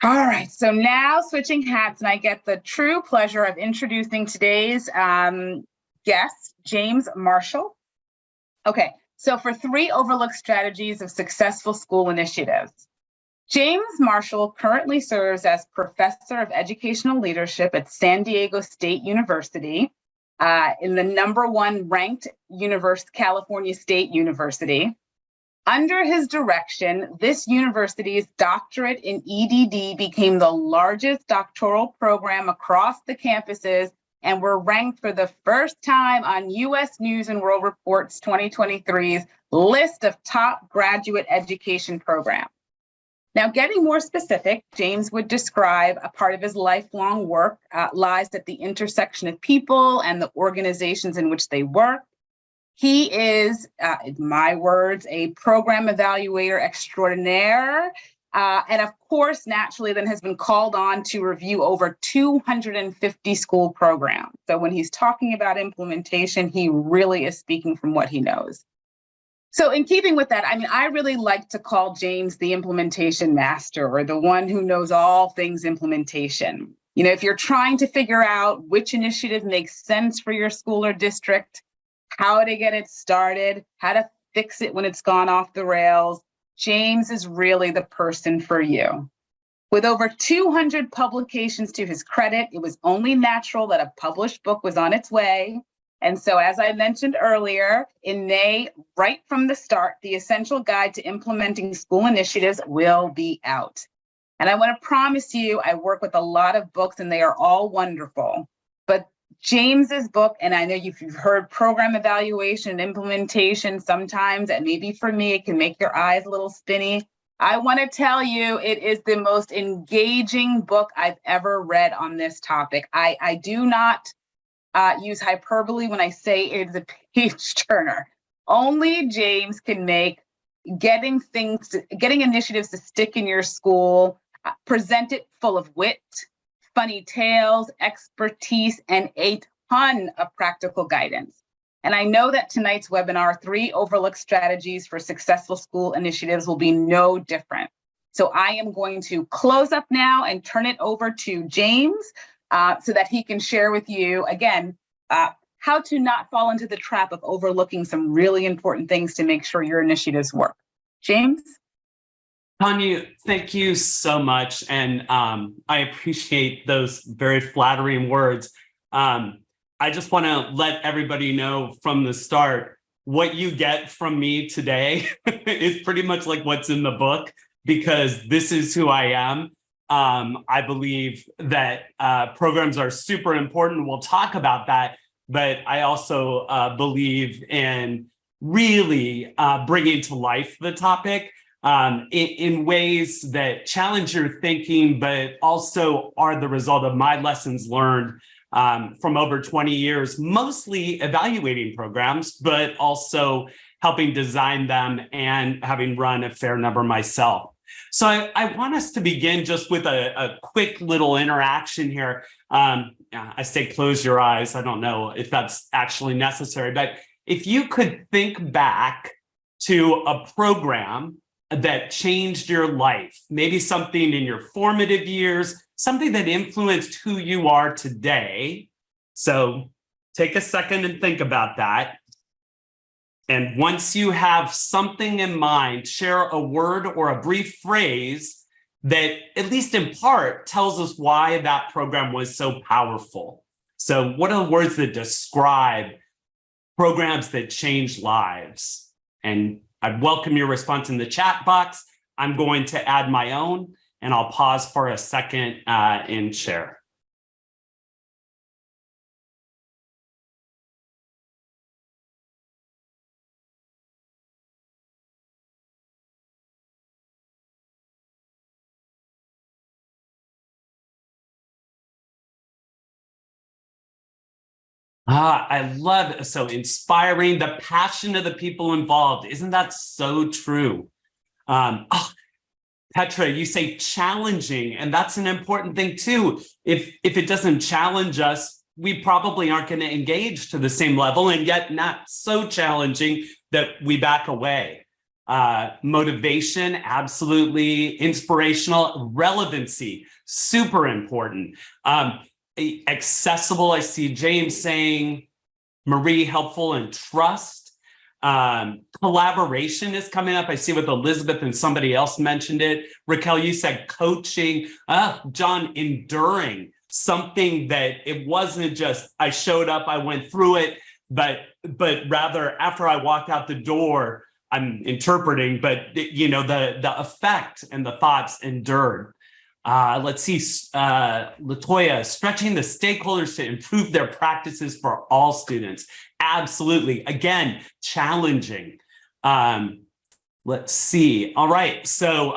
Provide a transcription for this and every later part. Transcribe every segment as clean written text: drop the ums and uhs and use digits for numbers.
All right, so now switching hats, and I get the true pleasure of introducing today's guest, James Marshall. Okay, so for 3 overlooked strategies of successful school initiatives. James Marshall currently serves as Professor of Educational Leadership at San Diego State University, in the #1 ranked California State University. Under his direction, this university's doctorate in EDD became the largest doctoral program across the campuses and were ranked for the first time on U.S. News and World Report's 2023's list of top graduate education programs. Now, getting more specific, James would describe a part of his lifelong work lies at the intersection of people and the organizations in which they work. He is, in my words, a program evaluator extraordinaire, and of course, naturally, then has been called on to review over 250 school programs. So when he's talking about implementation, he really is speaking from what he knows. So in keeping with that, I mean, I really like to call James the implementation master, or the one who knows all things implementation. You know, if you're trying to figure out which initiative makes sense for your school or district, how to get it started, how to fix it when it's gone off the rails, James is really the person for you. With over 200 publications to his credit, it was only natural that a published book was on its way. And so, as I mentioned earlier, in May, right from the start, the Essential Guide to Implementing School Initiatives will be out. And I want to promise you, I work with a lot of books and they are all wonderful. But James's book, and I know you've heard program evaluation and implementation sometimes, and maybe for me, it can make your eyes a little spinny. I want to tell you, it is the most engaging book I've ever read on this topic. I do not use hyperbole when I say it is a page turner. Only James can make getting initiatives to stick in your school, present it full of wit, funny tales, expertise, and a ton of practical guidance. And I know that tonight's webinar, 3 overlooked strategies for successful school initiatives, will be no different. So I am going to close up now and turn it over to James so that he can share with you, again, how to not fall into the trap of overlooking some really important things to make sure your initiatives work. James? Tanya, thank you so much. And I appreciate those very flattering words. I just want to let everybody know from the start, what you get from me today is pretty much like what's in the book, because this is who I am. I believe that programs are super important. We'll talk about that. But I also believe in really bringing to life the topic in ways that challenge your thinking, but also are the result of my lessons learned from over 20 years, mostly evaluating programs, but also helping design them and having run a fair number myself. So I want us to begin just with a quick little interaction here. I say close your eyes. I don't know if that's actually necessary, but if you could think back to a program that changed your life, maybe something in your formative years, something that influenced who you are today. So take a second and think about that. And once you have something in mind, share a word or a brief phrase that, at least in part, tells us why that program was so powerful. So what are the words that describe programs that change lives? And I'd welcome your response in the chat box. I'm going to add my own, and I'll pause for a second and share. I love, so inspiring, the passion of the people involved. Isn't that so true? Petra, you say challenging, and that's an important thing too. If it doesn't challenge us, we probably aren't going to engage to the same level, and yet not so challenging that we back away. Motivation, absolutely. Inspirational. Relevancy, super important. Accessible, I see James saying. Marie, helpful, and trust. Collaboration is coming up. I see with Elizabeth and somebody else mentioned it. Raquel, you said coaching. John, enduring. Something that it wasn't just I showed up, I went through it, but rather after I walked out the door, I'm interpreting, but the effect and the thoughts endured. Let's see, Latoya, stretching the stakeholders to improve their practices for all students. Absolutely. Again, challenging. Let's see. All right. So,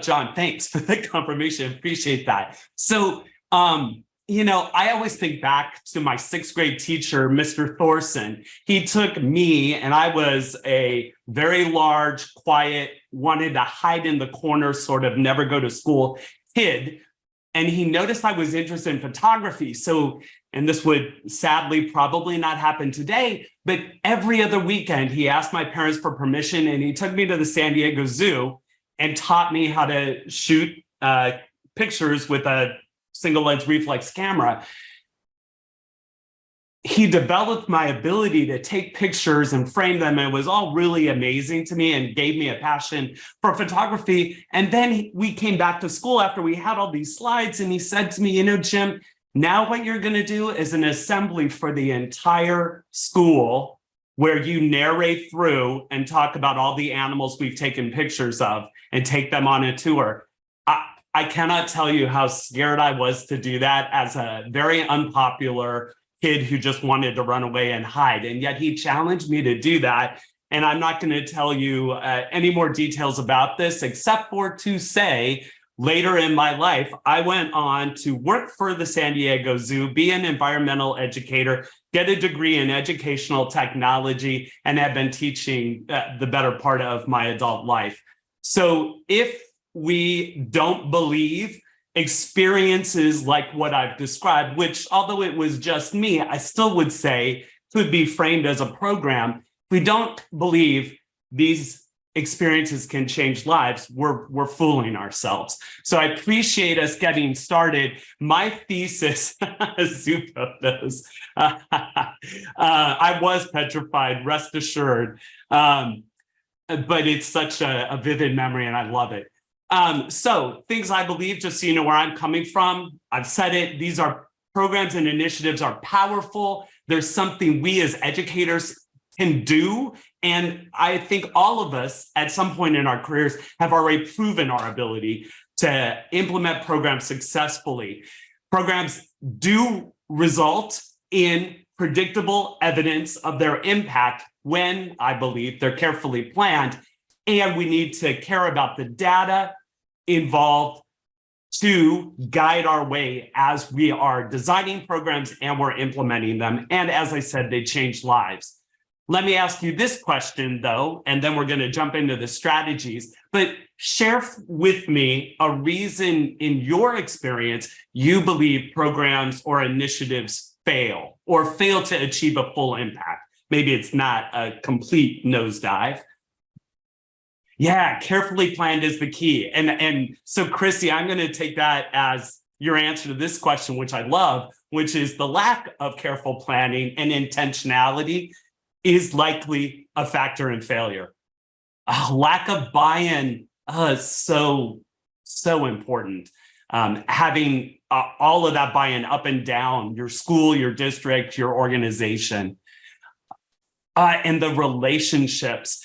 John, thanks for the confirmation. Appreciate that. So, I always think back to my 6th grade teacher, Mr. Thorson. He took me, and I was a very large, quiet, wanted to hide in the corner, sort of never go to school kid, and he noticed I was interested in photography. So, and this would sadly probably not happen today, but every other weekend he asked my parents for permission, and he took me to the San Diego Zoo and taught me how to shoot pictures with a single lens reflex camera. He developed my ability to take pictures and frame them. And it was all really amazing to me and gave me a passion for photography. And then we came back to school after we had all these slides. And he said to me, Jim, now what you're going to do is an assembly for the entire school where you narrate through and talk about all the animals we've taken pictures of and take them on a tour. I cannot tell you how scared I was to do that as a very unpopular kid who just wanted to run away and hide. And yet he challenged me to do that. And I'm not going to tell you any more details about this, except for to say later in my life, I went on to work for the San Diego Zoo, be an environmental educator, get a degree in educational technology, and have been teaching the better part of my adult life. So if we don't believe experiences like what I've described, which although it was just me, I still would say could be framed as a program. If we don't believe these experiences can change lives, we're fooling ourselves. So I appreciate us getting started. My thesis, zoo photos, I was petrified, rest assured, but it's such a vivid memory and I love it. So things I believe, just so you know where I'm coming from, I've said it, these are programs and initiatives are powerful. There's something we as educators can do. And I think all of us at some point in our careers have already proven our ability to implement programs successfully. Programs do result in predictable evidence of their impact when, I believe, they're carefully planned. And we need to care about the data involved to guide our way as we are designing programs and we're implementing them. And as I said, they change lives. Let me ask you this question, though, and then we're going to jump into the strategies. But share with me a reason in your experience you believe programs or initiatives fail or fail to achieve a full impact. Maybe it's not a complete nosedive. Yeah, carefully planned is the key. And so, Chrissy, I'm going to take that as your answer to this question, which I love, which is the lack of careful planning and intentionality is likely a factor in failure. Lack of buy-in is so important. Having all of that buy-in up and down your school, your district, your organization, and the relationships.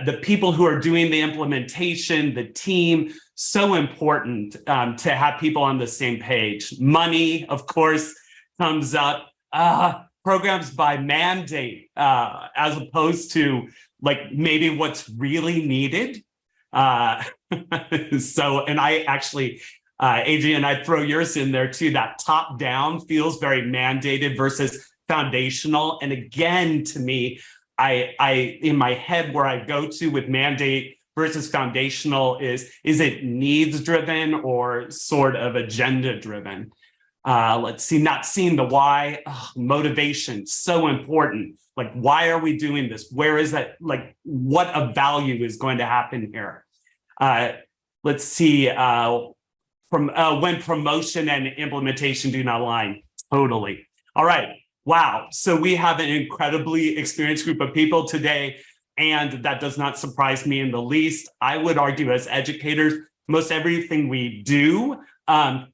The people who are doing the implementation, the team, so important to have people on the same page. Money, of course, comes up. Programs by mandate, as opposed to like maybe what's really needed. So, and I actually, Adrian, I'd throw yours in there too. That top down feels very mandated versus foundational. And again, to me, I in my head where I go to with mandate versus foundational is it needs driven or sort of agenda driven? Let's see, not seeing the why, motivation, so important. Like, why are we doing this? Where is that? Like, what of value is going to happen here? Let's see, from when promotion and implementation do not align. Totally. All right. Wow. So we have an incredibly experienced group of people today, and that does not surprise me in the least. I would argue as educators, most everything we do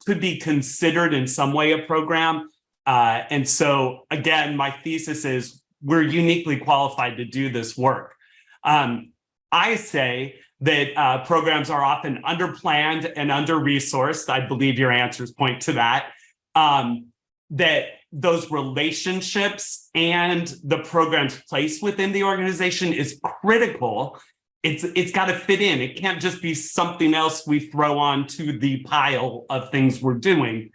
could be considered in some way a program. And so again, my thesis is we're uniquely qualified to do this work. I say that programs are often underplanned and under-resourced. I believe your answers point to that. That those relationships and the program's place within the organization is critical. It's got to fit in. It can't just be something else we throw onto the pile of things we're doing.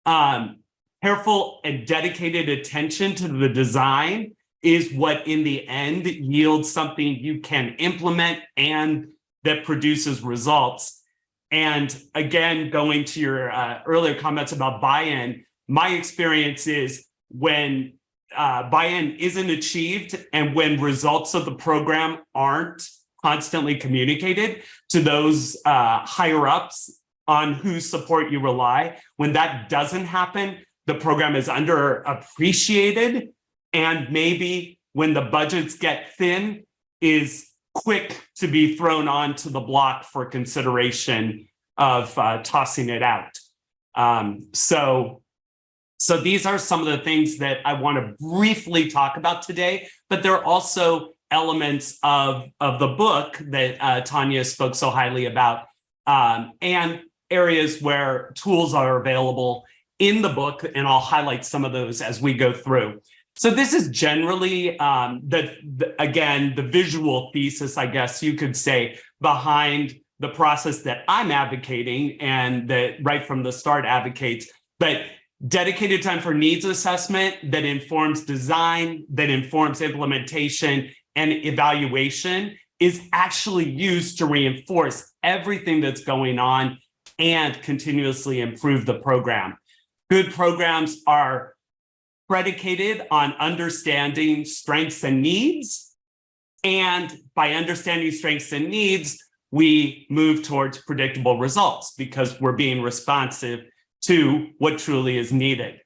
Careful and dedicated attention to the design is what in the end yields something you can implement and that produces results. And again, going to your earlier comments about buy-in, my experience is when buy-in isn't achieved and when results of the program aren't constantly communicated to those higher ups on whose support you rely, when that doesn't happen, the program is underappreciated, and maybe when the budgets get thin, is quick to be thrown onto the block for consideration of tossing it out. So these are some of the things that I want to briefly talk about today, but there are also elements of the book that Tanya spoke so highly about, and areas where tools are available in the book, and I'll highlight some of those as we go through. So this is generally, again, the visual thesis, I guess you could say, behind the process that I'm advocating and that right from the start advocates, but dedicated time for needs assessment that informs design, that informs implementation and evaluation is actually used to reinforce everything that's going on and continuously improve the program. Good programs are predicated on understanding strengths and needs. And by understanding strengths and needs, we move towards predictable results because we're being responsive to what truly is needed.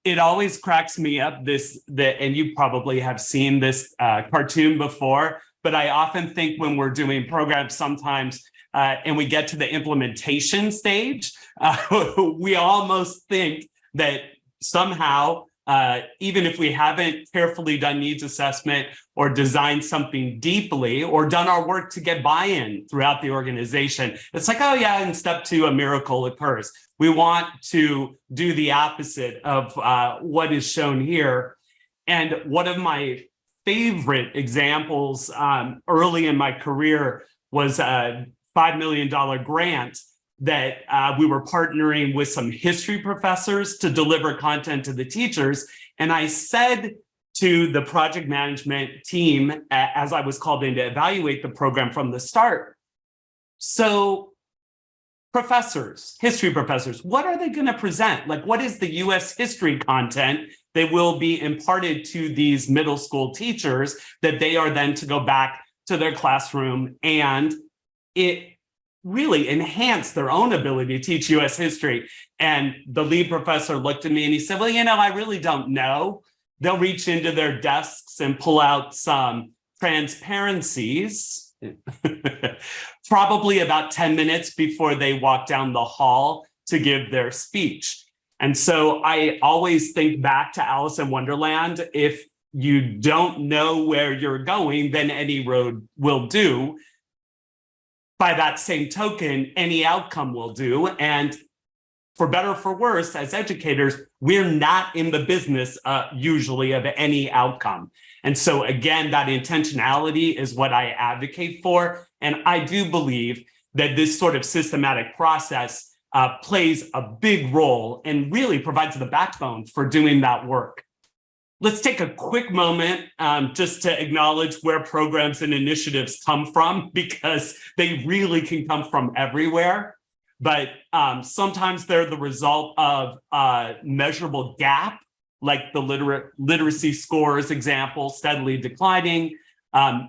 It always cracks me up and you probably have seen this cartoon before, but I often think when we're doing programs sometimes and we get to the implementation stage, we almost think that somehow, even if we haven't carefully done needs assessment or designed something deeply or done our work to get buy-in throughout the organization, it's like, oh yeah, in step 2, a miracle occurs. We want to do the opposite of what is shown here. And one of my favorite examples early in my career was a $5 million grant that we were partnering with some history professors to deliver content to the teachers. And I said to the project management team, as I was called in to evaluate the program from the start, so professors, history professors, what are they going to present? Like, what is the US history content that will be imparted to these middle school teachers that they are then to go back to their classroom and it really enhance their own ability to teach US history? And the lead professor looked at me and he said, well, I really don't know. They'll reach into their desks and pull out some transparencies, probably about 10 minutes before they walk down the hall to give their speech. And so I always think back to Alice in Wonderland. If you don't know where you're going, then any road will do. By that same token, any outcome will do. And for better or for worse, as educators, we're not in the business usually of any outcome. And so again, that intentionality is what I advocate for. And I do believe that this sort of systematic process plays a big role and really provides the backbone for doing that work. Let's take a quick moment just to acknowledge where programs and initiatives come from, because they really can come from everywhere. But sometimes they're the result of a measurable gap like the literacy scores example, steadily declining.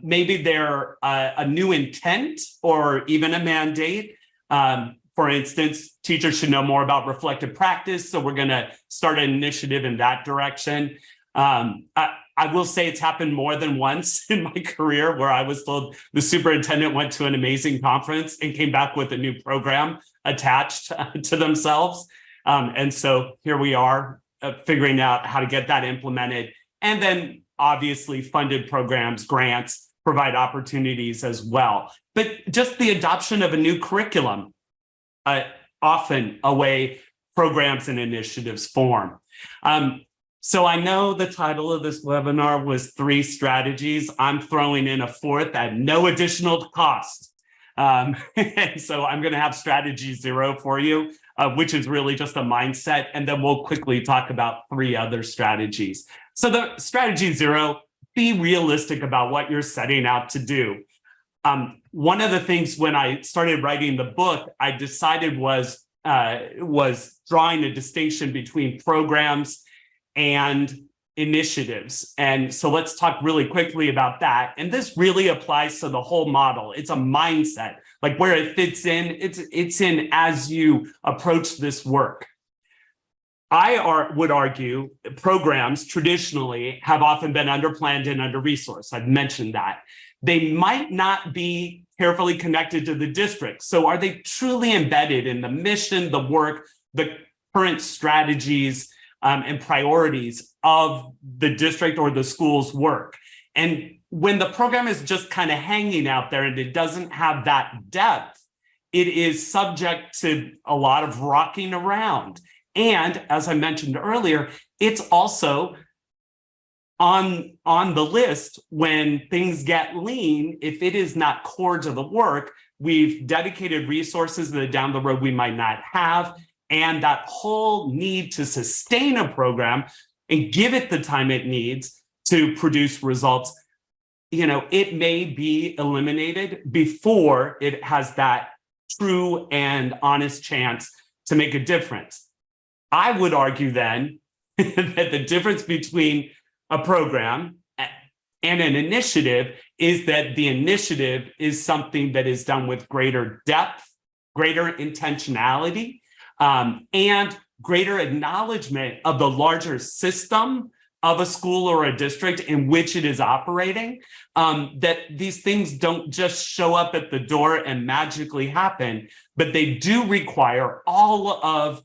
Maybe they're a new intent or even a mandate. For instance, teachers should know more about reflective practice, so we're going to start an initiative in that direction. I will say it's happened more than once in my career where I was told the superintendent went to an amazing conference and came back with a new program attached to themselves. And so here we are figuring out how to get that implemented. And then obviously funded programs, grants provide opportunities as well. But just the adoption of a new curriculum, often a way programs and initiatives form. So I know the title of this webinar was 3 strategies. I'm throwing in a 4th at no additional cost. And so I'm going to have strategy 0 for you, which is really just a mindset. And then we'll quickly talk about 3 other strategies. So the strategy 0, be realistic about what you're setting out to do. One of the things when I started writing the book, I decided was drawing a distinction between programs and initiatives. And so let's talk really quickly about that. And this really applies to the whole model. It's a mindset, like where it fits in, it's in as you approach this work. I would argue programs traditionally have often been underplanned and under-resourced. I've mentioned that. They might not be carefully connected to the district. So are they truly embedded in the mission, the work, the current strategies, and priorities of the district or the school's work? And when the program is just kind of hanging out there and it doesn't have that depth, it is subject to a lot of rocking around. And as I mentioned earlier, it's also on the list when things get lean. If it is not core to the work, we've dedicated resources that down the road we might not have. And that whole need to sustain a program and give it the time it needs to produce results, it may be eliminated before it has that true and honest chance to make a difference. I would argue then that the difference between a program and an initiative is that the initiative is something that is done with greater depth, greater intentionality, and greater acknowledgement of the larger system of a school or a district in which it is operating, that these things don't just show up at the door and magically happen, but they do require all of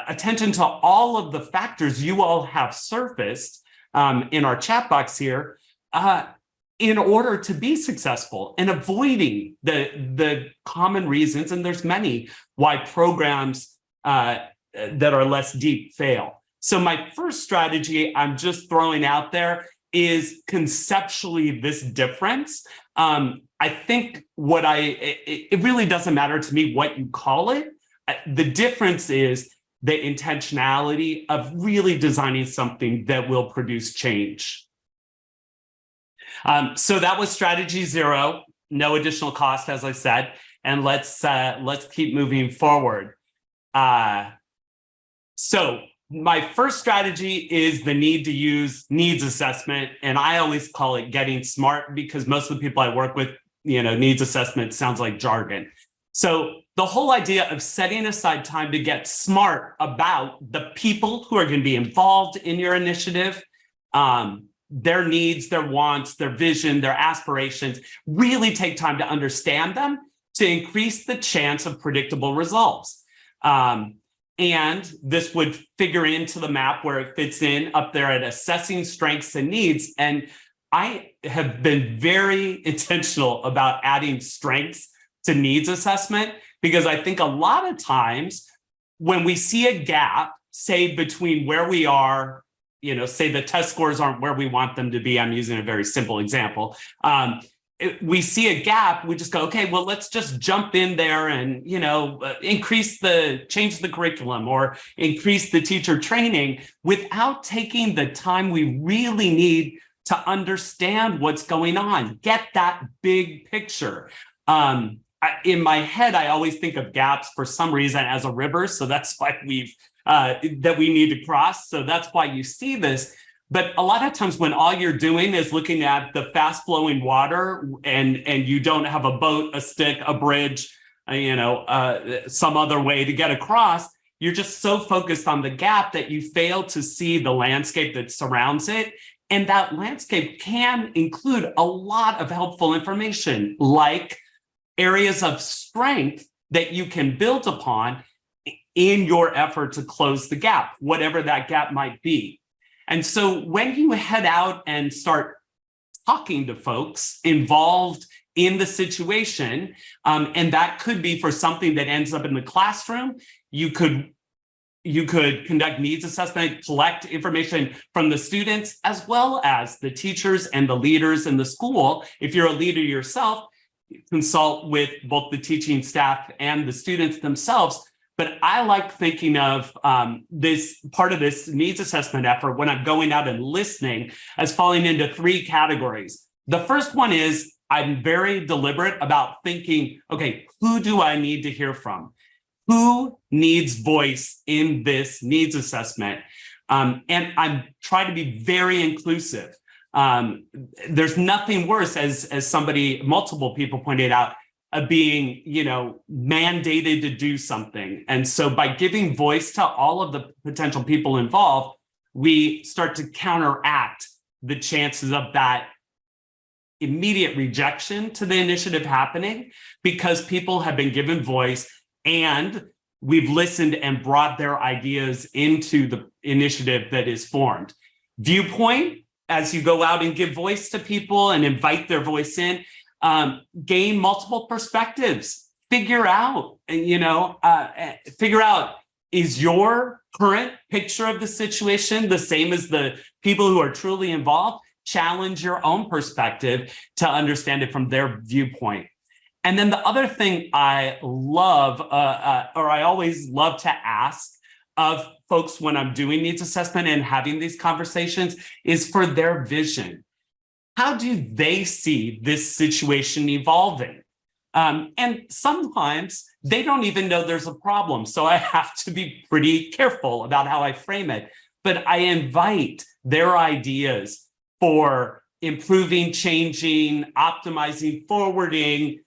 attention to all of the factors you all have surfaced in our chat box here in order to be successful and avoiding the common reasons, and there's many, why programs that are less deep fail. So my first strategy I'm just throwing out there is conceptually this difference. I think it really doesn't matter to me what you call it. The difference is the intentionality of really designing something that will produce change. So that was strategy 0, no additional cost, as I said, and let's keep moving forward. So my first strategy is the need to use needs assessment. And I always call it getting smart because most of the people I work with, needs assessment sounds like jargon. So the whole idea of setting aside time to get smart about the people who are going to be involved in your initiative, their needs, their wants, their vision, their aspirations, really take time to understand them to increase the chance of predictable results. And this would figure into the map where it fits in up there at assessing strengths and needs. And I have been very intentional about adding strengths to needs assessment, because I think a lot of times when we see a gap, say between where we are, say the test scores aren't where we want them to be. I'm using a very simple example. We see a gap, we just go, okay, well, let's just jump in there and, change the curriculum or increase the teacher training without taking the time we really need to understand what's going on, get that big picture. In my head, I always think of gaps for some reason as a river. So that's why we've that we need to cross. So that's why you see this. But a lot of times when all you're doing is looking at the fast flowing water and you don't have a boat, a stick, a bridge, some other way to get across, you're just so focused on the gap that you fail to see the landscape that surrounds it. And that landscape can include a lot of helpful information, like areas of strength that you can build upon in your effort to close the gap, whatever that gap might be. And so when you head out and start talking to folks involved in the situation, and that could be for something that ends up in the classroom, you could conduct needs assessment, collect information from the students, as well as the teachers and the leaders in the school. If you're a leader yourself, consult with both the teaching staff and the students themselves. But I like thinking of this part of this needs assessment effort when I'm going out and listening as falling into 3 categories. The first one is I'm very deliberate about thinking, okay, who do I need to hear from? Who needs voice in this needs assessment? And I'm trying to be very inclusive. There's nothing worse, as multiple people pointed out, being, mandated to do something. And so by giving voice to all of the potential people involved, we start to counteract the chances of that immediate rejection to the initiative happening, because people have been given voice and we've listened and brought their ideas into the initiative that is formed. Viewpoint, as you go out and give voice to people and invite their voice in, gain multiple perspectives, figure out, is your current picture of the situation the same as the people who are truly involved? Challenge your own perspective to understand it from their viewpoint. And then the other thing I love, or I always love to ask of folks when I'm doing needs assessment and having these conversations, is for their vision. How do they see this situation evolving? And sometimes they don't even know there's a problem. So I have to be pretty careful about how I frame it. But I invite their ideas for improving, changing, optimizing, forwarding,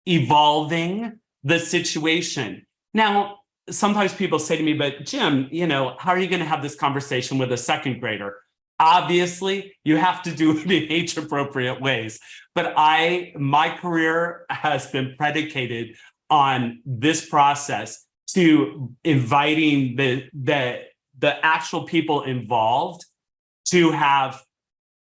evolving the situation. Now, sometimes people say to me, but Jim, how are you going to have this conversation with a second grader? Obviously, you have to do it in age-appropriate ways. But my career has been predicated on this process to inviting the actual people involved to have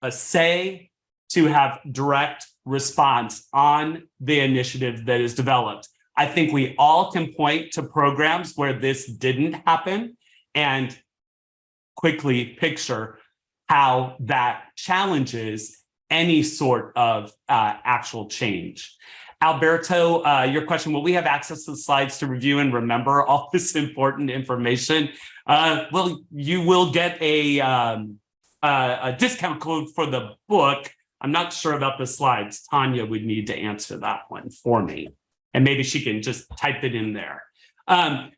a say, to have direct response on the initiative that is developed. I think we all can point to programs where this didn't happen and quickly picture how that challenges any sort of actual change. Alberto, your question, will we have access to the slides to review and remember all this important information? Well, you will get a discount code for the book. I'm not sure about the slides. Tanya would need to answer that one for me. And maybe she can just type it in there.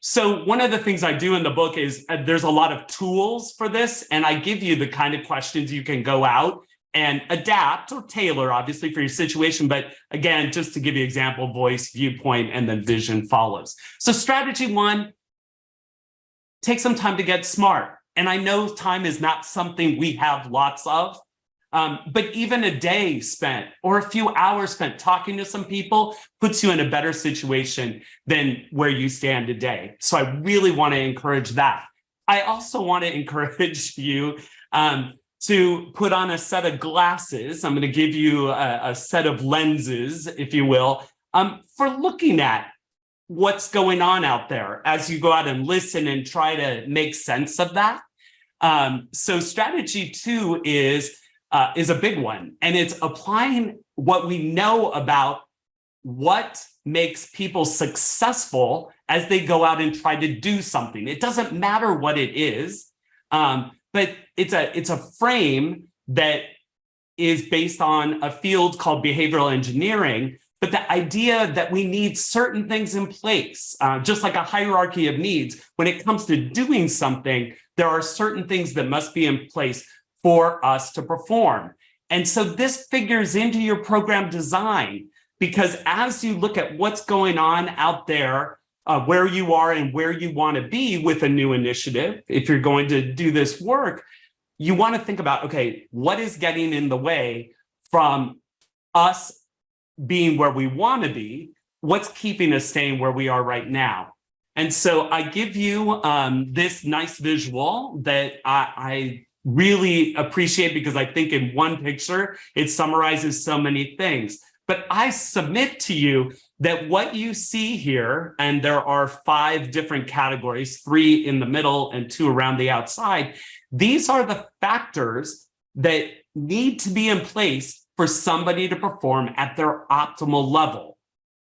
So one of the things I do in the book is there's a lot of tools for this, and I give you the kind of questions you can go out and adapt or tailor, obviously, for your situation. But again, just to give you an example, voice, viewpoint, and then vision follows. So strategy 1, take some time to get smart. And I know time is not something we have lots of, but even a day spent or a few hours spent talking to some people puts you in a better situation than where you stand today. So I really want to encourage that. I also want to encourage you to put on a set of glasses. I'm going to give you a set of lenses, if you will, for looking at what's going on out there as you go out and listen and try to make sense of that. So strategy 2 is a big one, and it's applying what we know about what makes people successful as they go out and try to do something. It doesn't matter what it is, but it's a frame that is based on a field called behavioral engineering But the idea that we need certain things in place, just like a hierarchy of needs, when it comes to doing something, there are certain things that must be in place for us to perform. And so this figures into your program design, because as you look at what's going on out there, where you are and where you want to be with a new initiative, if you're going to do this work, you want to think about, okay, what is getting in the way from us being where we want to be? What's keeping us staying where we are right now? And so I give you this nice visual that I really appreciate, because I think in one picture, it summarizes so many things. But I submit to you that what you see here, and there are 5 different categories, 3 in the middle and 2 around the outside, these are the factors that need to be in place for somebody to perform at their optimal level.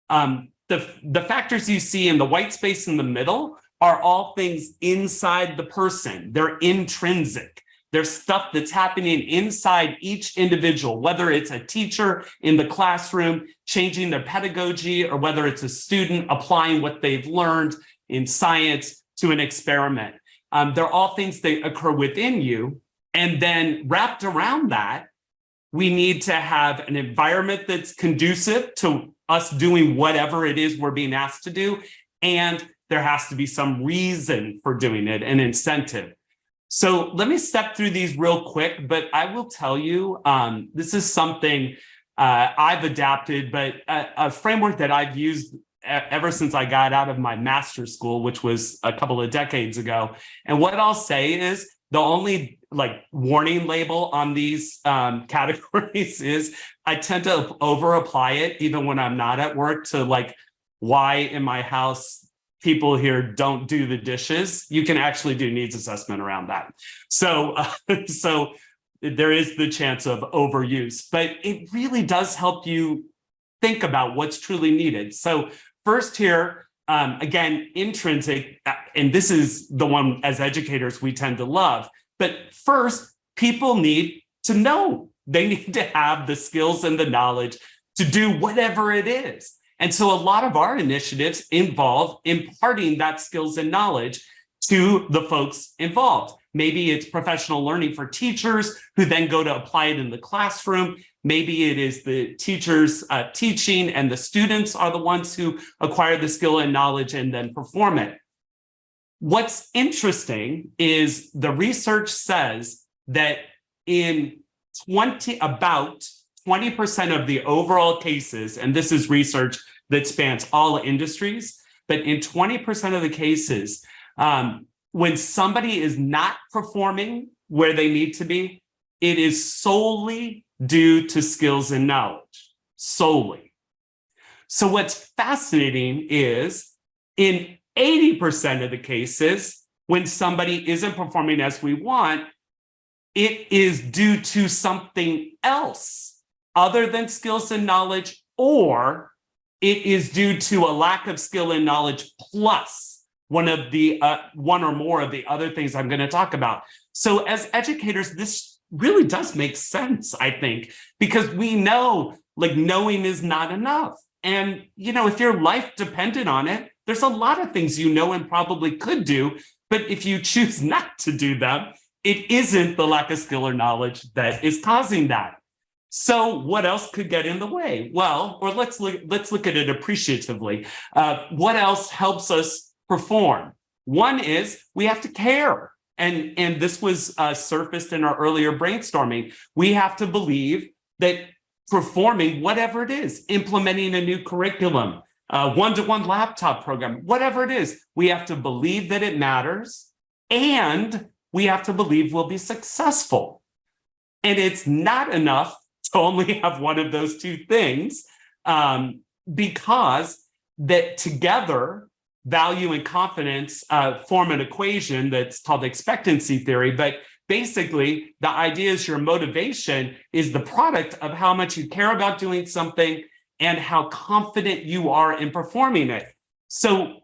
The factors you see in the white space in the middle are all things inside the person. They're intrinsic. There's stuff that's happening inside each individual, whether it's a teacher in the classroom changing their pedagogy, or whether it's a student applying what they've learned in science to an experiment. They're all things that occur within you. And then wrapped around that, we need to have an environment that's conducive to us doing whatever it is we're being asked to do. And there has to be some reason for doing it, an incentive. So let me step through these real quick, but I will tell you, this is something I've adapted, but a framework that I've used ever since I got out of my master's school, which was a couple of decades ago. And what I'll say is the only warning label on these categories is I tend to over apply it even when I'm not at work to why in my house people here don't do the dishes. You can actually do needs assessment around that. So there is the chance of overuse, but it really does help you think about what's truly needed. So first here, again, intrinsic, and this is the one as educators we tend to love, but first, people need to know. They need to have the skills and the knowledge to do whatever it is. And so a lot of our initiatives involve imparting that skills and knowledge to the folks involved. Maybe it's professional learning for teachers who then go to apply it in the classroom. Maybe it is the teachers teaching and the students are the ones who acquire the skill and knowledge and then perform it. What's interesting is the research says that in about 20% of the overall cases, and this is research that spans all industries, but in 20% of the cases, when somebody is not performing where they need to be, it is solely due to skills and knowledge, solely. So what's fascinating is in 80% of the cases, when somebody isn't performing as we want, it is due to something else other than skills and knowledge, or it is due to a lack of skill and knowledge plus one or more of the other things I'm going to talk about. So as educators, this really does make sense, I think, because we know knowing is not enough. And, if your life depended on it, there's a lot of things and probably could do, but if you choose not to do them, it isn't the lack of skill or knowledge that is causing that. So what else could get in the way? Well, or let's look at it appreciatively. What else helps us perform? One is we have to care. And this was surfaced in our earlier brainstorming. We have to believe that performing whatever it is, implementing a new curriculum, one-to-one laptop program, whatever it is, we have to believe that it matters, and we have to believe we'll be successful. And it's not enough to only have one of those two things, because that together, value and confidence form an equation that's called expectancy theory. But basically, the idea is your motivation is the product of how much you care about doing something and how confident you are in performing it. So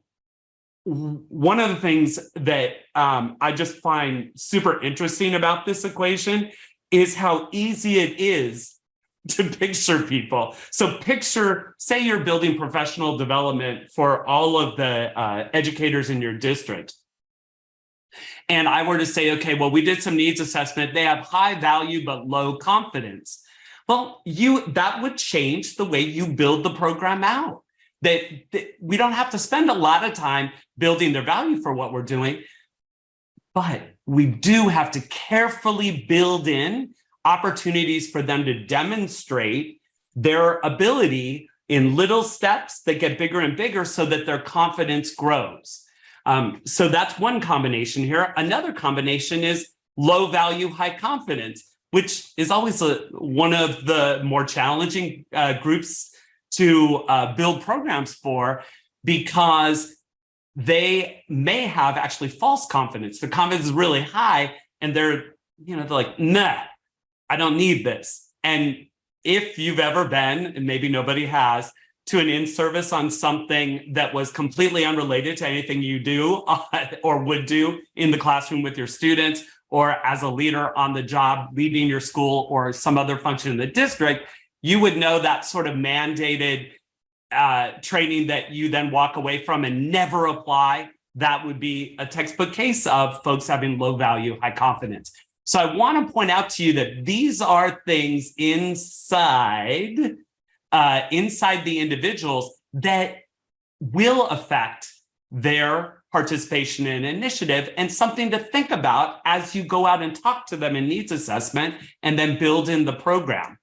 one of the things that I just find super interesting about this equation is how easy it is to picture people. So say you're building professional development for all of the educators in your district. And I were to say, okay, well, we did some needs assessment. They have high value, but low confidence. Well, that would change the way you build the program out. That we don't have to spend a lot of time building their value for what we're doing, but we do have to carefully build in opportunities for them to demonstrate their ability in little steps that get bigger and bigger so that their confidence grows. So that's one combination here. Another combination is low value, high confidence, which is always one of the more challenging groups to build programs for, because they may have actually false confidence. The confidence is really high and they're like, nah, I don't need this. And if you've ever been, and maybe nobody has, to an in-service on something that was completely unrelated to anything you do or would do in the classroom with your students, or as a leader on the job leading your school or some other function in the district, you would know that sort of mandated training that you then walk away from and never apply. That would be a textbook case of folks having low value, high confidence. So I want to point out to you that these are things inside the individuals that will affect their participation in initiative, and something to think about as you go out and talk to them in needs assessment and then build in the program.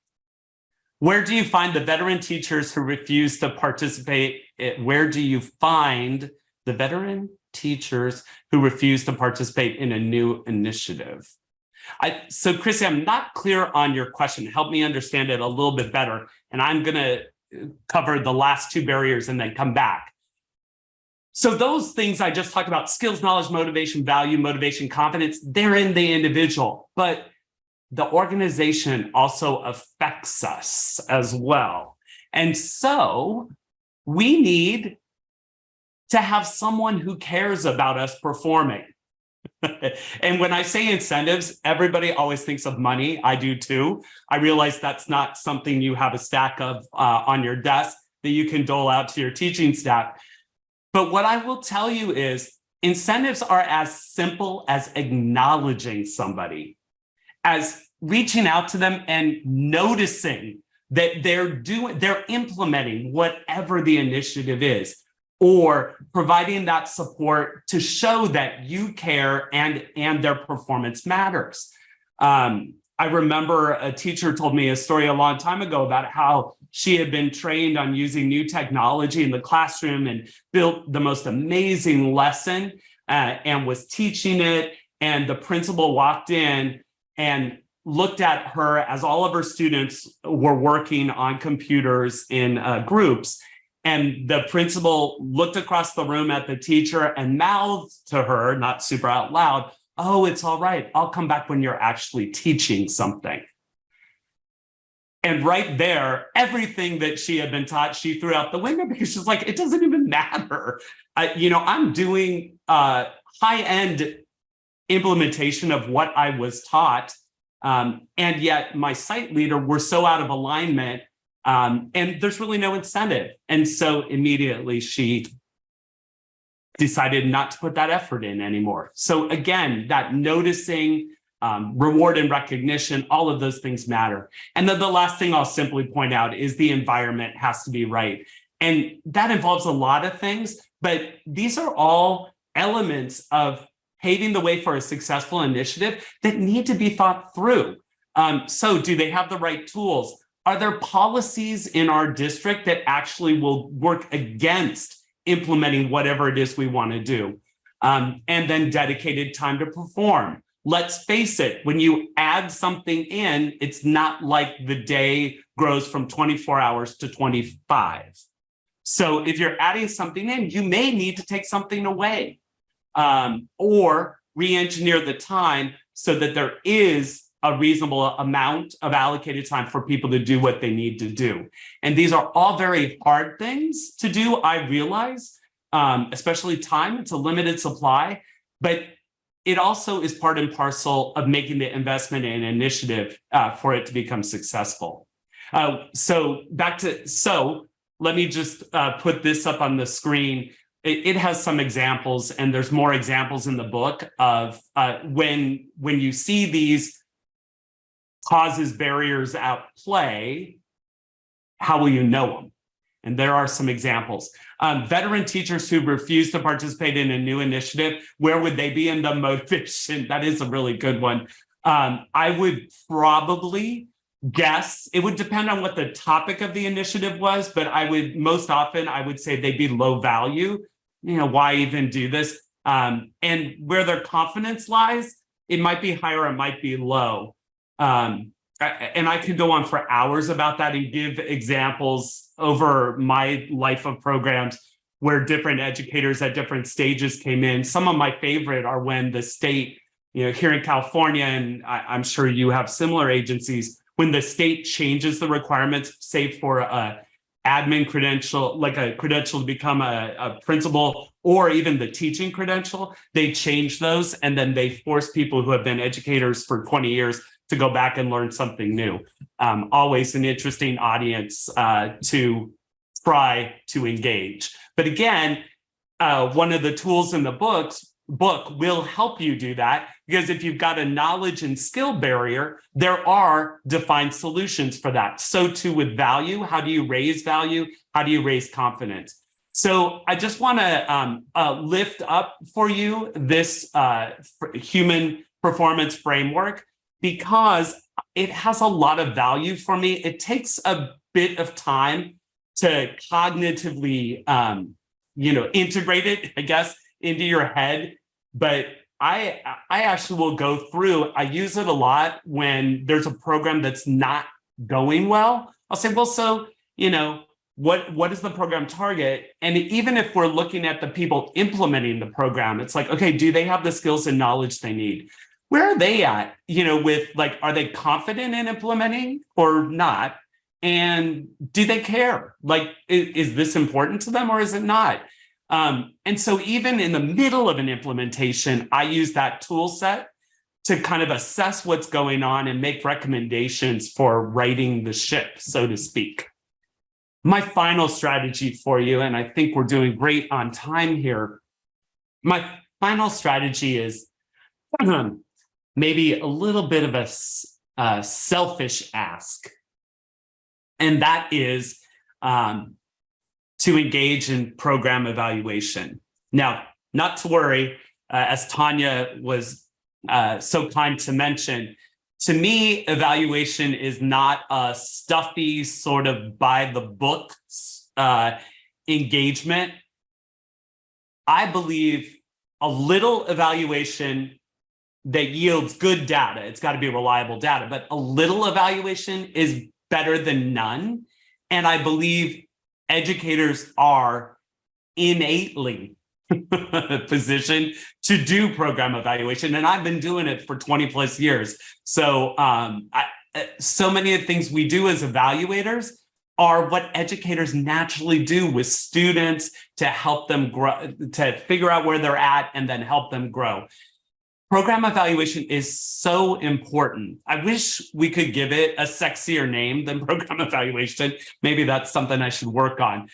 Where do you find the veteran teachers who refuse to participate? Where do you find the veteran teachers who refuse to participate in a new initiative? So Chrissy, I'm not clear on your question. Help me understand it a little bit better. And I'm going to cover the last two barriers and then come back. So those things I just talked about, skills, knowledge, motivation, value, motivation, confidence, they're in the individual, but the organization also affects us as well. And so we need to have someone who cares about us performing. And when I say incentives, everybody always thinks of money. I do too. I realize that's not something you have a stack of on your desk that you can dole out to your teaching staff. But what I will tell you is incentives are as simple as acknowledging somebody, as reaching out to them and noticing that they're implementing whatever the initiative is, or providing that support to show that you care and their performance matters. I remember a teacher told me a story a long time ago about how she had been trained on using new technology in the classroom and built the most amazing lesson and was teaching it. And the principal walked in and looked at her as all of her students were working on computers in groups. And the principal looked across the room at the teacher and mouthed to her, not super out loud, "Oh, it's all right. I'll come back when you're actually teaching something." And right there, everything that she had been taught, she threw out the window, because she's like, it doesn't even matter. I'm doing high-end implementation of what I was taught. And yet my site leader were so out of alignment, and there's really no incentive. And so immediately she decided not to put that effort in anymore. So again, that noticing, reward and recognition, all of those things matter. And then the last thing I'll simply point out is the environment has to be right. And that involves a lot of things, but these are all elements of paving the way for a successful initiative that need to be thought through. So do they have the right tools? Are there policies in our district that actually will work against implementing whatever it is we want to do? And then dedicated time to perform. Let's face it, when you add something in, it's not like the day grows from 24 hours to 25. So if you're adding something in, you may need to take something away, or re-engineer the time so that there is a reasonable amount of allocated time for people to do what they need to do. And these are all very hard things to do, I realize, especially time. It's a limited supply, but it also is part and parcel of making the investment in initiative for it to become successful. So let me just put this up on the screen. It has some examples, and there's more examples in the book of when you see these causes, barriers at play, how will you know them? And there are some examples. Veteran teachers who refuse to participate in a new initiative, where would they be in the motivation? That is a really good one. I would probably guess, it would depend on what the topic of the initiative was, but most often I would say they'd be low value. Why even do this? And where their confidence lies, it might be high or it might be low. And I could go on for hours about that and give examples over my life of programs where different educators at different stages came in. Some of my favorite are when the state, here in California, and I'm sure you have similar agencies, when the state changes the requirements, say for a admin credential, like a credential to become a principal, or even the teaching credential, they change those, and then they force people who have been educators for 20 years to go back and learn something new. Always an interesting audience to try to engage. But again, one of the tools in the book will help you do that, because if you've got a knowledge and skill barrier, there are defined solutions for that. So too with value. How do you raise value? How do you raise confidence? So I just want to lift up for you this human performance framework, because it has a lot of value for me. It takes a bit of time to cognitively, integrate it, I guess, into your head. But I actually will go through, I use it a lot when there's a program that's not going well. I'll say, well, so, what is the program target? And even if we're looking at the people implementing the program, it's like, okay, do they have the skills and knowledge they need? Where are they at, with are they confident in implementing or not? And do they care? Is this important to them or is it not? And so even in the middle of an implementation, I use that tool set to kind of assess what's going on and make recommendations for righting the ship, so to speak. My final strategy for you, and I think we're doing great on time here. My final strategy is maybe a little bit of a selfish ask. And that is to engage in program evaluation. Now, not to worry, as Tanya was so kind to mention, to me, evaluation is not a stuffy sort of by the book engagement. I believe a little evaluation that yields good data, it's got to be reliable data, but a little evaluation is better than none. And I believe educators are innately positioned to do program evaluation. And I've been doing it for 20 plus years. So so many of the things we do as evaluators are what educators naturally do with students to help them grow, to figure out where they're at and then help them grow. Program evaluation is so important. I wish we could give it a sexier name than program evaluation. Maybe that's something I should work on.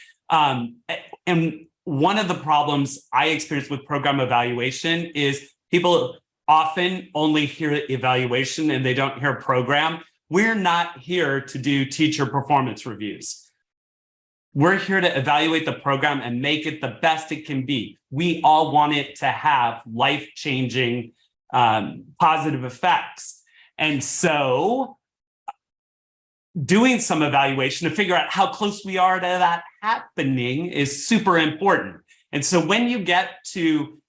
And one of the problems I experience with program evaluation is people often only hear evaluation and they don't hear program. We're not here to do teacher performance reviews. We're here to evaluate the program and make it the best it can be. We all want it to have life-changing positive effects. And so doing some evaluation to figure out how close we are to that happening is super important. And so when you get to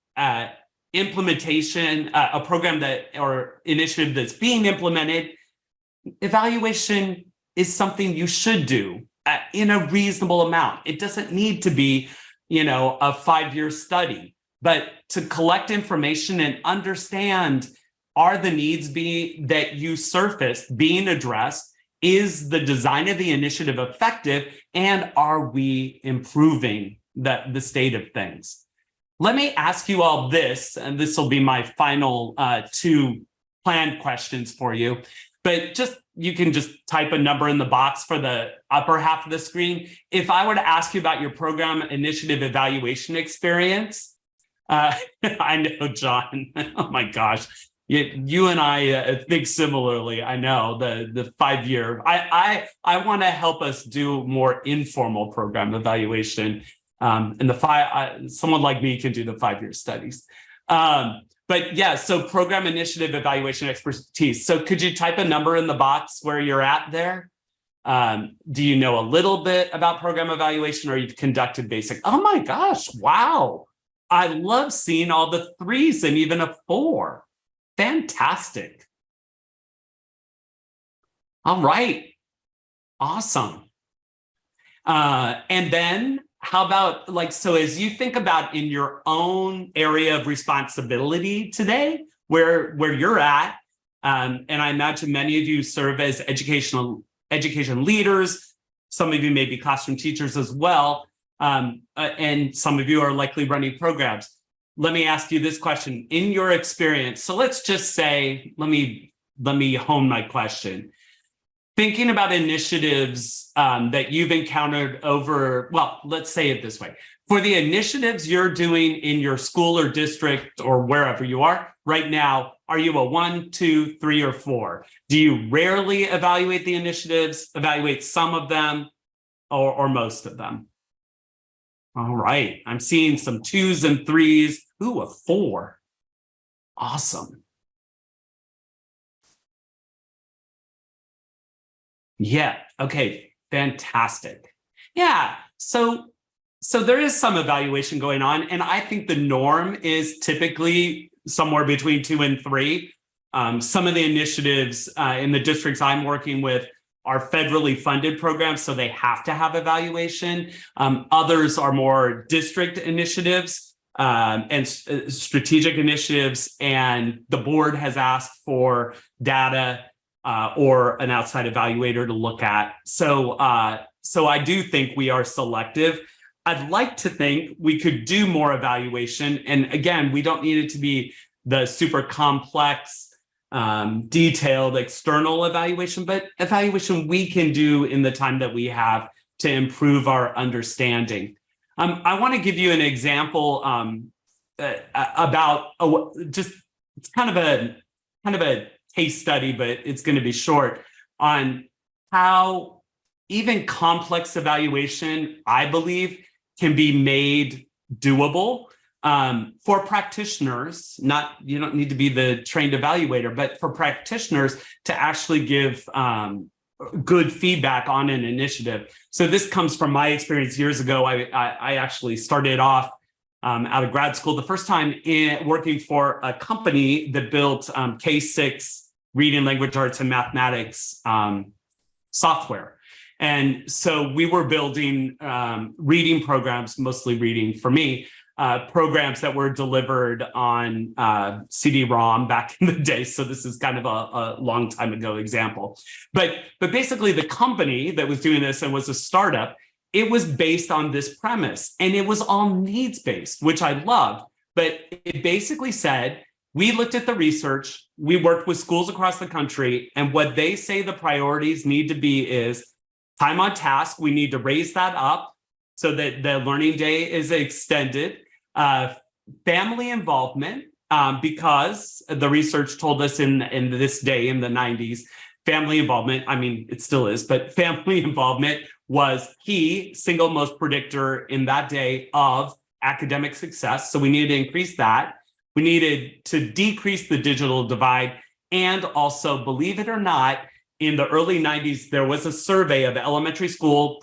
implementation, a program or initiative that's being implemented, evaluation is something you should do in a reasonable amount. It doesn't need to be, a 5-year study, but to collect information and understand, are the needs that you surfaced being addressed? Is the design of the initiative effective? And are we improving the state of things? Let me ask you all this, and this will be my final 2 planned questions for you. But just you can just type a number in the box for the upper half of the screen. If I were to ask you about your program initiative evaluation experience, I know, John, oh my gosh, you and I think similarly. I know the 5-year, I want to help us do more informal program evaluation. And someone like me can do the 5-year studies. But yeah, so program initiative evaluation expertise. So could you type a number in the box where you're at there? Do you know a little bit about program evaluation, or you've conducted basic? Oh my gosh, wow. I love seeing all the 3s and even a 4. Fantastic. All right, awesome. And then how about so as you think about in your own area of responsibility today, where you're at, and I imagine many of you serve as education leaders, some of you may be classroom teachers as well, and some of you are likely running programs. Let me ask you this question. In your experience, so let's just say, let me hone my question. Thinking about initiatives that you've encountered let's say it this way. For the initiatives you're doing in your school or district or wherever you are right now, are you a 1, 2, 3, or 4? Do you rarely evaluate the initiatives, evaluate some of them, or most of them? All right, I'm seeing some 2s and 3s. Ooh, a 4. Awesome. Yeah, okay, fantastic. Yeah, so there is some evaluation going on, and I think the norm is typically somewhere between 2 and 3. Some of the initiatives in the districts I'm working with are federally funded programs, so they have to have evaluation. Others are more district initiatives and strategic initiatives, and the board has asked for data or an outside evaluator to look at. So I do think we are selective. I'd like to think we could do more evaluation. And again, we don't need it to be the super complex, detailed external evaluation, but evaluation we can do in the time that we have to improve our understanding. I want to give you an example about it's kind of a case study, but it's going to be short, on how even complex evaluation, I believe, can be made doable for practitioners. You don't need to be the trained evaluator, but for practitioners to actually give good feedback on an initiative. So this comes from my experience years ago. I actually started off out of grad school the first time working for a company that built K-6 reading, language arts, and mathematics software. And so we were building reading programs, mostly reading for me, programs that were delivered on CD-ROM back in the day. So this is kind of a long time ago example. But basically the company that was doing this and was a startup, it was based on this premise, and it was all needs-based, which I love. But it basically said, we looked at the research, we worked with schools across the country, and what they say the priorities need to be is time on task. We need to raise that up so that the learning day is extended. Family involvement, because the research told us in this day, in the 90s, family involvement, I mean, it still is, but family involvement was key, single most predictor in that day of academic success. So we needed to increase that. We needed to decrease the digital divide. And also, believe it or not, in the early 90s, there was a survey of elementary school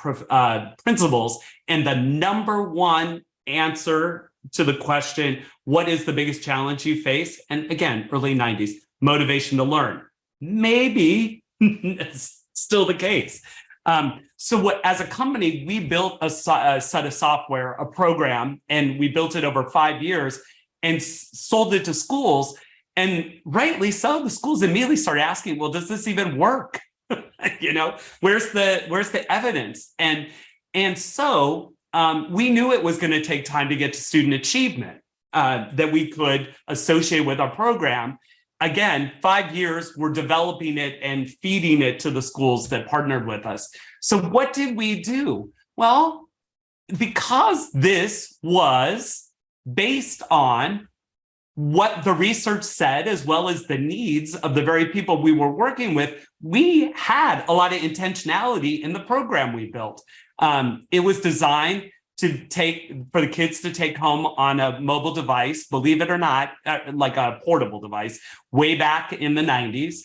principals, and the number one answer to the question, what is the biggest challenge you face? And again, early 90s, motivation to learn. Maybe it's still the case. So as a company, we built a set of software, a program, and we built it over 5 years and sold it to schools. And rightly so, the schools immediately started asking, well, does this even work? Where's the evidence? And so we knew it was going to take time to get to student achievement that we could associate with our program. again, 5 years, we're developing it and feeding it to the schools that partnered with us. So what did we do? Well, because this was based on what the research said, as well as the needs of the very people we were working with, we had a lot of intentionality in the program we built. It was designed for the kids to take home on a mobile device, believe it or not, like a portable device, way back in the 90s.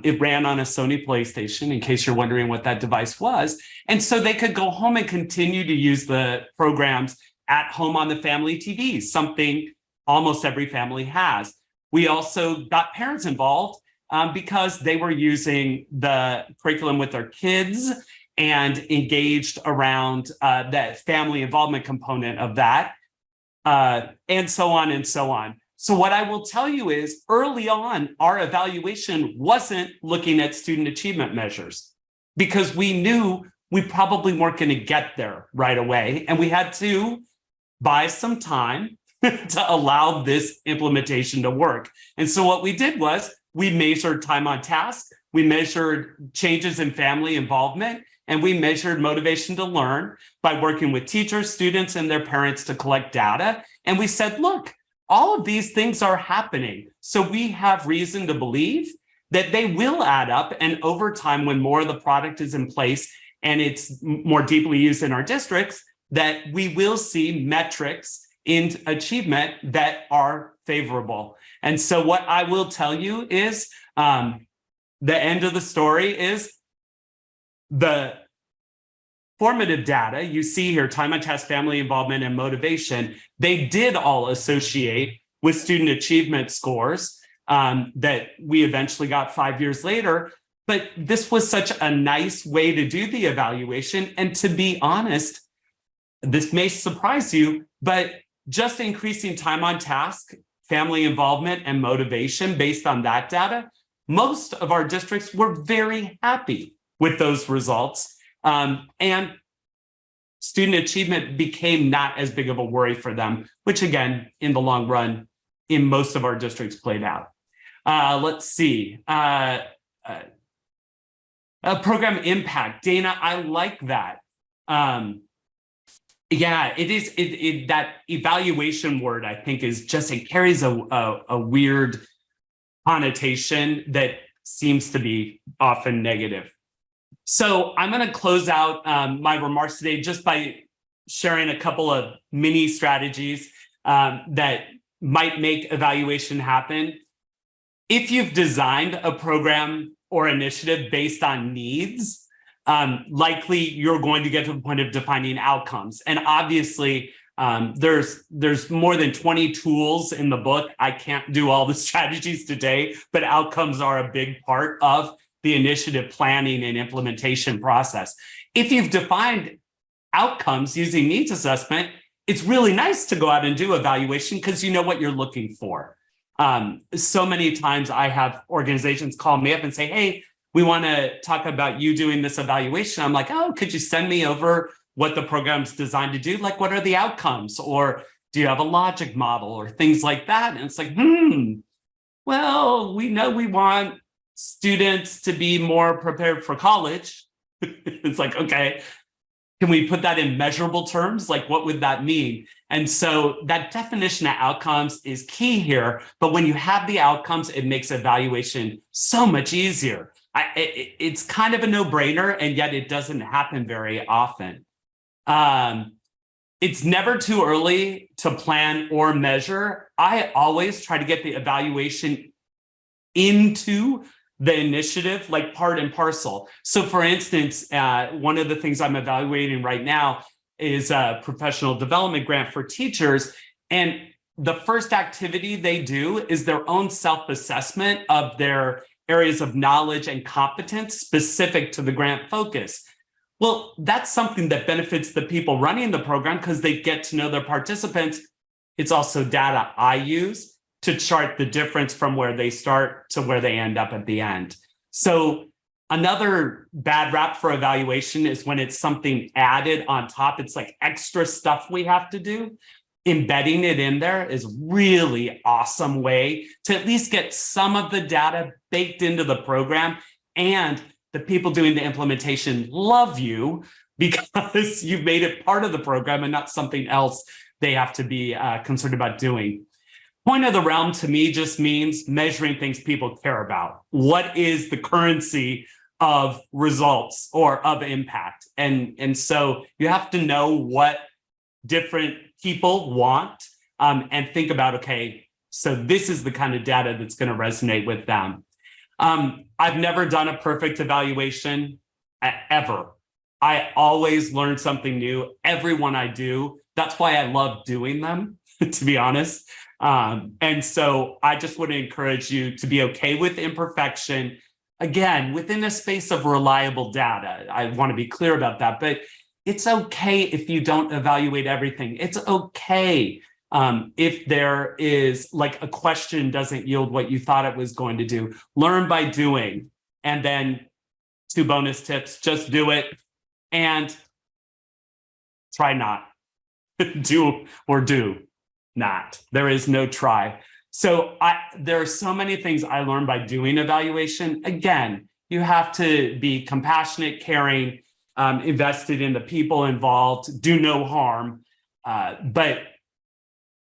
It ran on a Sony PlayStation, in case you're wondering what that device was. And so they could go home and continue to use the programs at home on the family TV, something almost every family has. We also got parents involved because they were using the curriculum with their kids and engaged around that family involvement component of that, and so on and so on. So what I will tell you is early on, our evaluation wasn't looking at student achievement measures because we knew we probably weren't going to get there right away. And we had to buy some time to allow this implementation to work. And so what we did was we measured time on task, we measured changes in family involvement, and we measured motivation to learn by working with teachers, students, and their parents to collect data. And we said, look, all of these things are happening. So we have reason to believe that they will add up. And over time, when more of the product is in place and it's more deeply used in our districts, that we will see metrics in achievement that are favorable. And so what I will tell you is the end of the story is the formative data you see here, time on task, family involvement, and motivation, they did all associate with student achievement scores that we eventually got 5 years later. But this was such a nice way to do the evaluation. And to be honest, this may surprise you, but just increasing time on task, family involvement, and motivation based on that data, most of our districts were very happy with those results. And student achievement became not as big of a worry for them, which again, in the long run, in most of our districts played out. Let's see. Program impact. Dana, I like that. Yeah, it is. That evaluation word, I think, is just, it carries a weird connotation that seems to be often negative. So I'm going to close out my remarks today just by sharing a couple of mini strategies that might make evaluation happen. If you've designed a program or initiative based on needs, likely you're going to get to the point of defining outcomes. And obviously, there's more than 20 tools in the book. I can't do all the strategies today, but outcomes are a big part of the initiative planning and implementation process. If you've defined outcomes using needs assessment, it's really nice to go out and do evaluation because you know what you're looking for. So many times I have organizations call me up and say, hey, we want to talk about you doing this evaluation. I'm like, oh, could you send me over what the program's designed to do? Like, what are the outcomes? Or do you have a logic model or things like that? And it's like, well, we know we want students to be more prepared for college. It's like, okay, can we put that in measurable terms? Like, what would that mean? And so that definition of outcomes is key here. But when you have the outcomes, it makes evaluation so much easier. It's kind of a no-brainer, and yet it doesn't happen very often. It's never too early to plan or measure. I always try to get the evaluation into the initiative, like part and parcel. So for instance, one of the things I'm evaluating right now is a professional development grant for teachers. And the first activity they do is their own self-assessment of their areas of knowledge and competence specific to the grant focus. Well, that's something that benefits the people running the program because they get to know their participants. It's also data I use to chart the difference from where they start to where they end up at the end. So another bad rap for evaluation is when it's something added on top. It's like extra stuff we have to do. embedding it in there is really awesome way to at least get some of the data baked into the program, and the people doing the implementation love you because you've made it part of the program and not something else they have to be concerned about doing. Point of the realm to me just means measuring things people care about. What is the currency of results or of impact? And so you have to know what different people want, and think about, okay, so this is the kind of data that's going to resonate with them. I've never done a perfect evaluation ever. I always learn something new. Every one I do. That's why I love doing them, to be honest. And so I just would encourage you to be okay with imperfection. Again, within a space of reliable data. I want to be clear about that, but it's okay if you don't evaluate everything. It's okay if there is like a question doesn't yield what you thought it was going to do. Learn by doing. And then 2 bonus tips, just do it and try not. Do or do not. There is no try. So there are so many things I learned by doing evaluation. Again, you have to be compassionate, caring, invested in the people involved, do no harm. But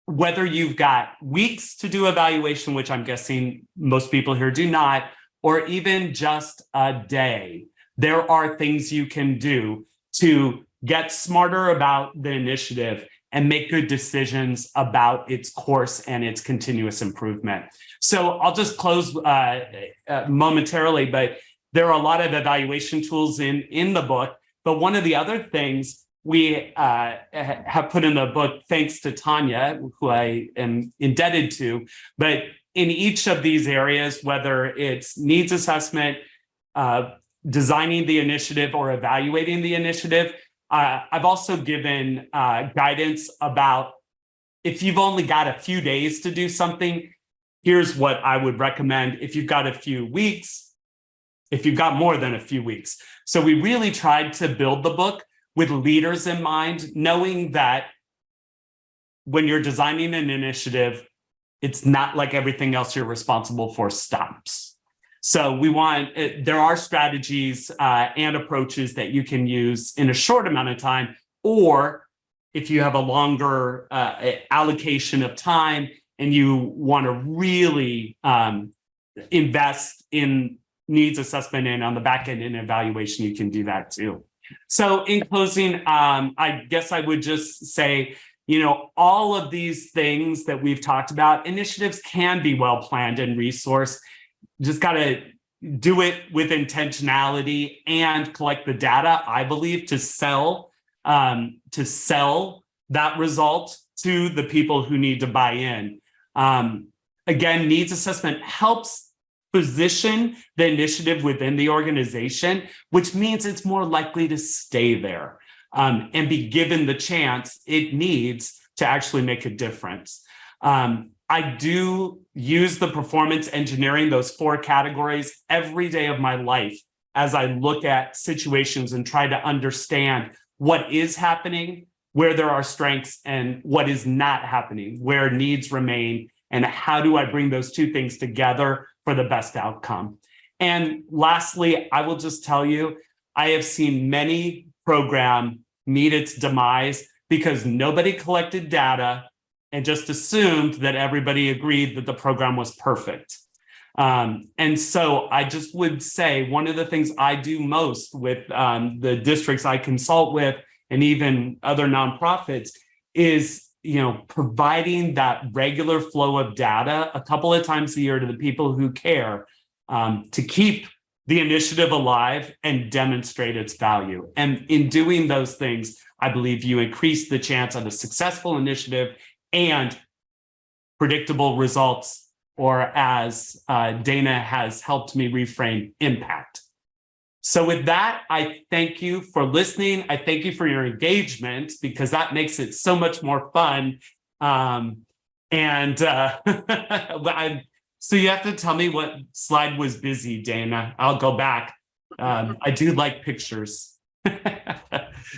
whether you've got weeks to do evaluation, which I'm guessing most people here do not, or even just a day, there are things you can do to get smarter about the initiative and make good decisions about its course and its continuous improvement. So I'll just close momentarily, but there are a lot of evaluation tools in the book. But one of the other things we have put in the book, thanks to Tanya, who I am indebted to, but in each of these areas, whether it's needs assessment, designing the initiative, or evaluating the initiative, I've also given guidance about if you've only got a few days to do something, here's what I would recommend. If you've got a few weeks, if you've got more than a few weeks. So we really tried to build the book with leaders in mind, knowing that when you're designing an initiative, it's not like everything else you're responsible for stops. So there are strategies and approaches that you can use in a short amount of time, or if you have a longer allocation of time and you want to really invest in needs assessment and on the back end in evaluation, you can do that too. So in closing, I guess I would just say, all of these things that we've talked about, initiatives can be well planned and resourced. Just got to do it with intentionality and collect the data, I believe, to sell that result to the people who need to buy in. Again, needs assessment helps position the initiative within the organization, which means it's more likely to stay there and be given the chance it needs to actually make a difference. I do use the performance engineering, those 4 categories, every day of my life as I look at situations and try to understand what is happening, where there are strengths, and what is not happening, where needs remain, and how do I bring those 2 things together for the best outcome. And lastly, I will just tell you, I have seen many program meet its demise because nobody collected data and just assumed that everybody agreed that the program was perfect. And so I just would say one of the things I do most with the districts I consult with and even other nonprofits is, providing that regular flow of data a couple of times a year to the people who care to keep the initiative alive and demonstrate its value. And in doing those things, I believe you increase the chance of a successful initiative and predictable results, or as Dana has helped me reframe, impact. So with that, I thank you for listening. I thank you for your engagement, because that makes it so much more fun. So you have to tell me what slide was busy, Dana. I'll go back. I do like pictures.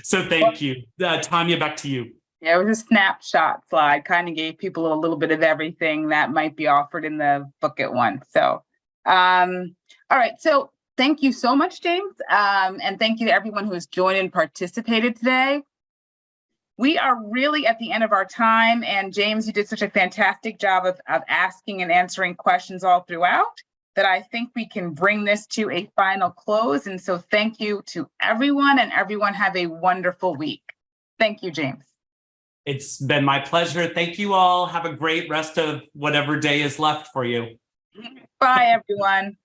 So thank you. Tanya, back to you. Yeah, it was a snapshot slide, kind of gave people a little bit of everything that might be offered in the book at once. So, all right. So thank you so much, James. And thank you to everyone who has joined and participated today. We are really at the end of our time. And James, you did such a fantastic job of asking and answering questions all throughout that I think we can bring this to a final close. And so thank you to everyone, and everyone have a wonderful week. Thank you, James. It's been my pleasure. Thank you all. Have a great rest of whatever day is left for you. Bye, everyone.